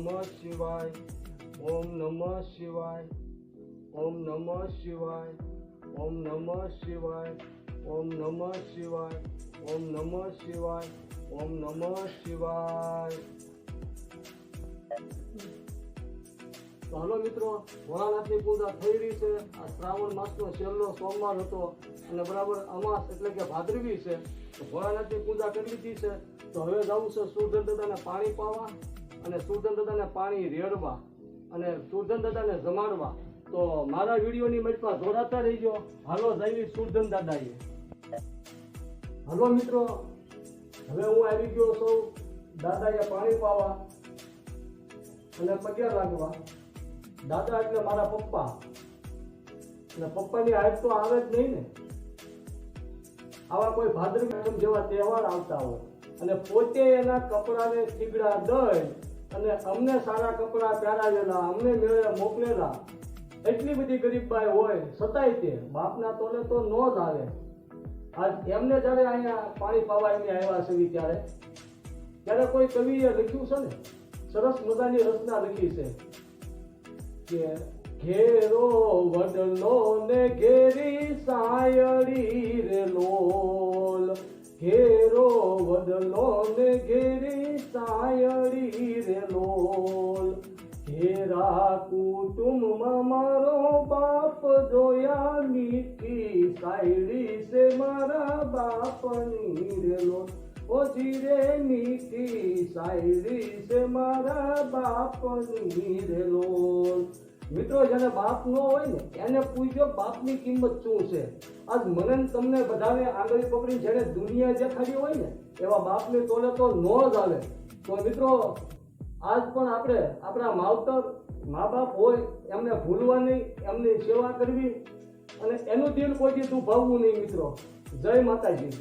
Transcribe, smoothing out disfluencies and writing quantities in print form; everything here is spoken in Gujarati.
नमः शिवाय, ओम नमः शिवाय, ओम नमः शिवाय, ओम नमः शिवाय, ओम नमः शिवाय, ओम नमः शिवाय, ओम नमः शिवाय। तो हेलो मित्रों, भोलानाथनी पूजा થઈ રહી છે। આ શ્રાવણ માસનો છેલ્લો સોમવાર હતો અને બરાબર અમાસ એટલે કે ભાદરવી છે। તો ભોલાનાથની પૂજા કરી લીધી છે। તો હવે જવું છે સુરધન દાદાને પાણી પાવા અને સુરધન દાદાને પાણી રેડવા અને સુરધન દાદાને જમાડવા। તો મારા વિડીયોની મજમાં જોડાતા રહીજો। હાલો જઈએ સુરધન દાદાએ। હાલો મિત્રો, હવે હું આવી ગયો છું દાદાએ પાણી પાવા અને પગે લાગવા। દાદા એટલે મારા પપ્પા અને પપ્પાની હાઈટ તો આવે જ નહીં ને। આવા કોઈ ભાદરવી જેવા તહેવાર આવતા હોય અને પોતે એના કપડાને થીગડા દઈ અને અમને સારા કપડા પહેરાવેલા, અમને મેળે મોકલેલા। એટલી બધી ગરીબાઈ હોય છતાંય તે બાપના તોલે તો ન જ આવે। આજ એમને જ્યારે અહીંયા પાણી પાવા એમને આવ્યા છે ત્યારે કોઈ કવિએ લખ્યું છે ને, સરસ મજાની રચના લખી છે કે ઘેરો વડલો ને ઘેરી સાયડી રે લોલ, ઘેરો વડલો ને ઘેરી સાયડી રે લોલ, ઘેરા કુટુંબમાં મારો બાપ જોયા મીઠી સાયડી से मारा बापनी रे लोल, ओ जीरे मीठी सायडी से मारा बापनी रे लोल। मित्रों, जेने बाप न होय ने एने पूछो बापनी किंमत शुं छे। आज मने तमने बधाने आंगળી પકડી જેને દુનિયા દેખાડી હોય ને એવા બાપને તોલે તો નો જ આવે। તો મિત્રો, આજ પણ આપણે આપણા માવતર મા બાપ હોય એમને ભૂલવા નહીં, એમની સેવા કરવી અને એનું દિલ કોઈથી દુભાવવું નહીં। મિત્રો, જય માતાજી।